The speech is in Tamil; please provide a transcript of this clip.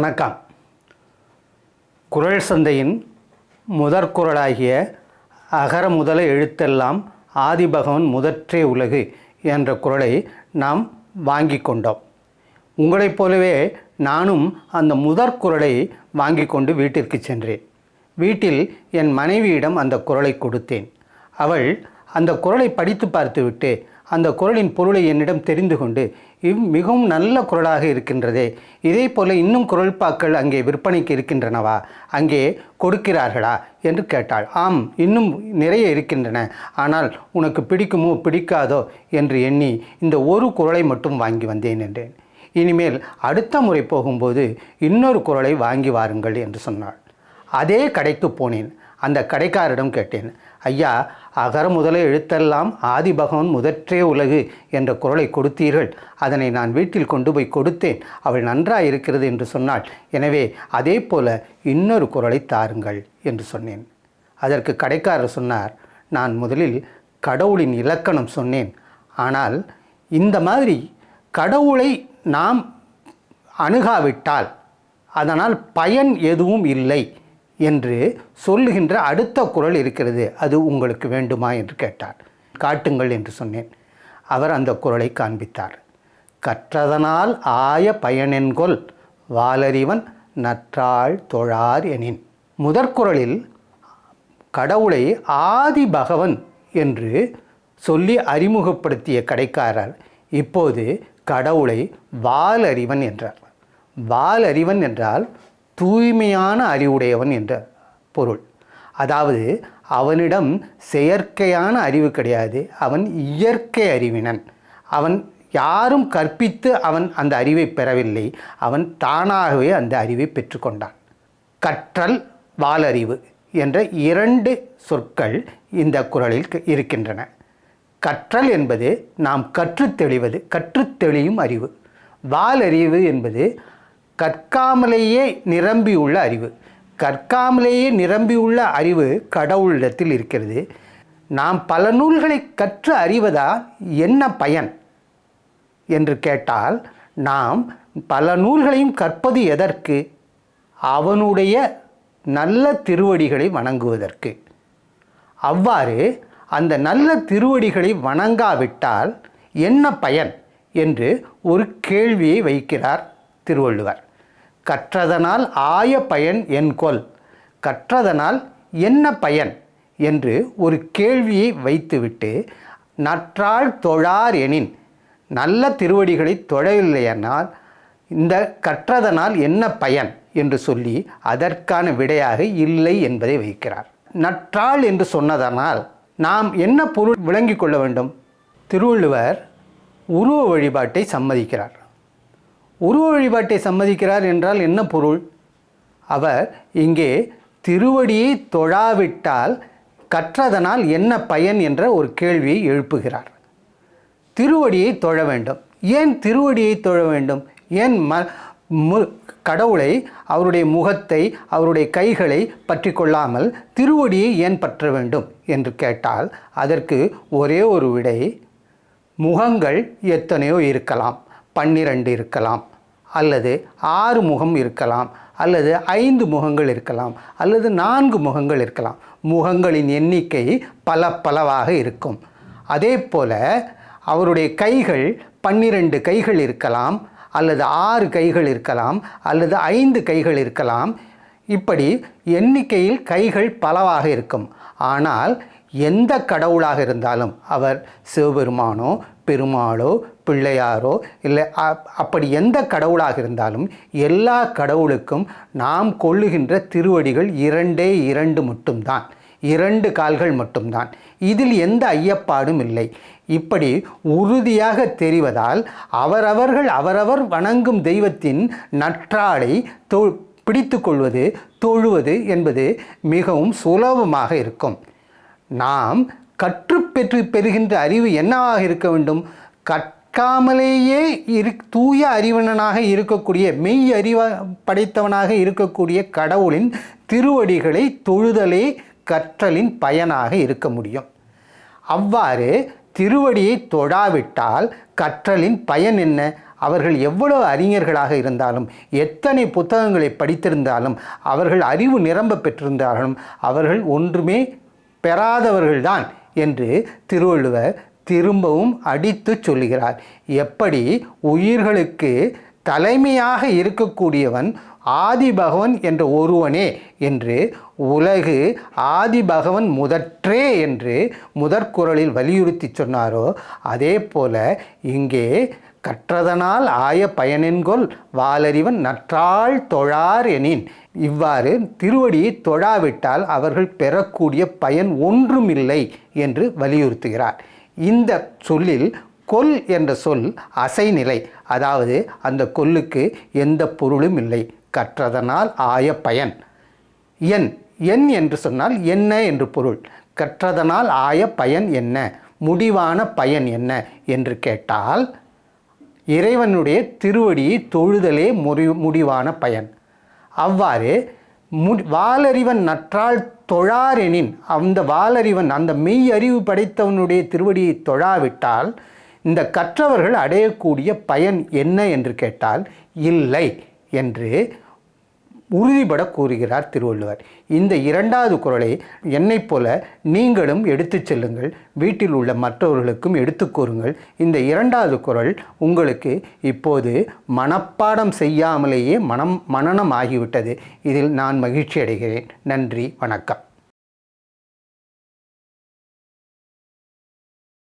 வணக்கம். குறள் சந்தையின் முதற்குறளாகிய அகர முதல எழுத்தெல்லாம் ஆதிபகவன் முதற்றே உலகு என்ற குறளை நாம் வாங்கி கொண்டோம். உங்களைப் போலவே நானும் அந்த முதற்குறளை வாங்கி கொண்டு வீட்டிற்கு சென்றேன். வீட்டில் என் மனைவியிடம் அந்த குறளை கொடுத்தேன். அவள் அந்த குறளை படித்து பார்த்துவிட்டு அந்த குறளின் பொருளை என்னிடம் தெரிந்து கொண்டு, மிகவும் நல்ல குறளாக இருக்கின்றதே, இதே போல் இன்னும் குறள்பாக்கள் அங்கே விற்பனைக்கு இருக்கின்றனவா, அங்கே கொடுக்கிறார்களா என்று கேட்டாள். ஆம், இன்னும் நிறைய இருக்கின்றன, ஆனால் உனக்கு பிடிக்குமோ பிடிக்காதோ என்று எண்ணி இந்த ஒரு குறளை மட்டும் வாங்கி வந்தேன் என்றேன். இனிமேல் அடுத்த முறை போகும்போது இன்னொரு குறளை வாங்கி வாருங்கள் என்று சொன்னாள். அதே கடைக்கு போனேன். அந்த கடைக்காரரிடம் கேட்டேன், ஐயா, அகர முதல எழுத்தெல்லாம் ஆதிபகவன் முதற்றே உலகு என்ற குறளை கொடுத்தீர்கள், அதனை நான் வீட்டில் கொண்டு போய் கொடுத்தேன், அவள் நன்றாக இருக்கிறது என்று சொன்னாள், எனவே அதே போல இன்னொரு குறளை தாருங்கள் என்று சொன்னேன். அதற்கு கடைக்காரர் சொன்னார், நான் முதலில் கடவுளின் இலக்கணம் சொன்னேன், ஆனால் இந்த மாதிரி கடவுளை நாம் அணுகாவிட்டால் அதனால் பயன் எதுவும் இல்லை என்று சொல்லுகின்ற அடுத்த குறள் இருக்கிறது, அது உங்களுக்கு வேண்டுமா என்று கேட்டார். காட்டுங்கள் என்று சொன்னேன். அவர் அந்த குறளை காண்பித்தார். கற்றதனால் ஆய பயனென்கொல் வாலறிவன் நற்றாள் தொழார் எனின். முதற்குறளில் கடவுளை ஆதி பகவன் என்று சொல்லி அறிமுகப்படுத்திய கடைக்காரர் இப்போது கடவுளை வாலறிவன் என்றார். வாலறிவன் என்றால் தூய்மையான அறிவுடையவன் என்ற பொருள். அதாவது அவனிடம் செயற்கையான அறிவு கிடையாது, அவன் இயற்கை அறிவினன். அவன் யாரும் கற்பித்து அவன் அந்த அறிவை பெறவில்லை, அவன் தானாகவே அந்த அறிவை பெற்றுக்கொண்டான். கற்றல், வாலறிவு என்ற இரண்டு சொற்கள் இந்த குறளில் இருக்கின்றன. கற்றல் என்பது நாம் கற்றுத் தெளிவது, கற்றுத் தெளியும் அறிவு. வாலறிவு என்பது கற்காமலேயே நிரம்பியுள்ள அறிவு. கற்காமலேயே நிரம்பியுள்ள அறிவு கடவுளிடத்தில் இருக்கிறது. நாம் பல நூல்களை கற்று அறிவதால் என்ன பயன் என்று கேட்டால், நாம் பல நூல்களையும் கற்பது எதற்கு? அவனுடைய நல்ல திருவடிகளை வணங்குவதற்கு. அவ்வாறு அந்த நல்ல திருவடிகளை வணங்காவிட்டால் என்ன பயன் என்று ஒரு கேள்வியை வைக்கிறார் திருவள்ளுவர். கற்றதனால் ஆய பயன் என்கொல், கற்றதனால் என்ன பயன் என்று ஒரு கேள்வியை வைத்துவிட்டு, நற்றாள் தொழார் எனின், நல்ல திருவடிகளை தொழவில்லையானால் இந்த கற்றதனால் என்ன பயன் என்று சொல்லி அதற்கான விடையாக இல்லை என்பதை வைக்கிறார். நற்றாள் என்று சொன்னதனால் நாம் என்ன பொருள் விளங்கி கொள்ள வேண்டும்? திருவள்ளுவர் உருவ வழிபாட்டை சம்மதிக்கிறார். உருவ வழிபாட்டை சம்மதிக்கிறார் என்றால் என்ன பொருள்? அவர் இங்கே திருவடியை தொழாவிட்டால் கற்றதனால் என்ன பயன் என்ற ஒரு கேள்வியை எழுப்புகிறார். திருவடியை தொழ வேண்டும். ஏன் திருவடியை தொழ வேண்டும்? ஏன் கடவுளை, அவருடைய முகத்தை, அவருடைய கைகளை பற்றி கொள்ளாமல் திருவடியை ஏன் பற்ற வேண்டும் என்று கேட்டால் அதற்கு ஒரே ஒரு விடை, முகங்கள் எத்தனையோ இருக்கலாம், 12 இருக்கலாம், அல்லது 6 முகம் இருக்கலாம், அல்லது 5 முகங்கள் இருக்கலாம், அல்லது 4 முகங்கள் இருக்கலாம். முகங்களின் எண்ணிக்கை பலவாக இருக்கும். அதே போல் அவருடைய கைகள் 12 கைகள் இருக்கலாம், அல்லது 6 கைகள் இருக்கலாம், அல்லது 5 கைகள் இருக்கலாம். இப்படி எண்ணிக்கையில் கைகள் பலவாக இருக்கும். ஆனால் எந்த கடவுளாக இருந்தாலும், அவர் சிவபெருமானோ பெருமாளோ பிள்ளையாரோ இல்லை, அப்படி எந்த கடவுளாக இருந்தாலும் எல்லா கடவுளுக்கும் நாம் கொள்ளுகின்ற திருவடிகள் 2 மட்டும்தான், 2 கால்கள் மட்டும்தான். இதில் எந்த ஐயப்பாடும் இல்லை. இப்படி உறுதியாக தெரிவதால் அவரவர் வணங்கும் தெய்வத்தின் நற்றாளை பிடித்து கொள்வது, தொழுவது என்பது மிகவும் சுலபமாக இருக்கும். நாம் பெறுகின்ற அறிவு என்னவாக இருக்க வேண்டும்? கற்காமலேயே தூய அறிவனாக இருக்கக்கூடிய, மெய் அறிவ படைத்தவனாக இருக்கக்கூடிய கடவுளின் திருவடிகளை தொழுதலே கற்றலின் பயனாக இருக்க முடியும். அவ்வாறு திருவடியை தொழாவிட்டால் கற்றலின் பயன் என்ன? அவர்கள் எவ்வளவு அறிஞர்களாக இருந்தாலும், எத்தனை புத்தகங்களை படித்திருந்தாலும், அவர்கள் அறிவு நிரம்ப பெற்றிருந்தாலும் அவர்கள் ஒன்றுமே பெறாதவர்கள்தான் என்று திருவள்ளுவர் திரும்பவும் அடித்து சொல்லுகிறார். எப்படி உயிர்களுக்கு தலைமையாக இருக்கக்கூடியவன் ஆதிபகவன் என்ற ஒருவனே என்று, உலகு ஆதிபகவன் முதற்றே என்று முதற்குறளில் வலியுறுத்தி சொன்னாரோ, அதே போல இங்கே கற்றதனால் ஆய பயனென்கொல் வாலறிவன் நற்றாள் தொழார் எனின், இவ்வாறு திருவடியை தொழாவிட்டால் அவர்கள் பெறக்கூடிய பயன் ஒன்றுமில்லை என்று வலியுறுத்துகிறார். இந்த சொல்லில் கொல் என்ற சொல் அசைநிலை, அதாவது அந்த கொல்லுக்கு எந்த பொருளும் இல்லை. கற்றதனால் ஆய பயன். என் என்று சொன்னால் என்ன என்று பொருள். கற்றதனால் ஆய பயன் என்ன, முடிவான பயன் என்ன என்று கேட்டால், இறைவனுடைய திருவடியை தொழுதலே முடிவான பயன். அவ்வாறு வாலறிவன் நற்றாள் தொழாரெனின், அந்த வாலறிவன், அந்த மெய் அறிவு படைத்தவனுடைய திருவடியை தொழாவிட்டால் இந்த கற்றவர்கள் அடையக்கூடிய பயன் என்ன என்று கேட்டால் இல்லை என்று உறுதிபட கூறுகிறார் திருவள்ளுவர். இந்த இரண்டாவது குறளை என்னைப் போல நீங்களும் எடுத்து செல்லுங்கள், வீட்டில் உள்ள மற்றவர்களுக்கும் எடுத்து கூறுங்கள். இந்த இரண்டாவது குறள் உங்களுக்கு இப்போது மனப்பாடம் செய்யாமலேயே மனனம் ஆகிவிட்டது. இதில் நான் மகிழ்ச்சி அடைகிறேன். நன்றி, வணக்கம்.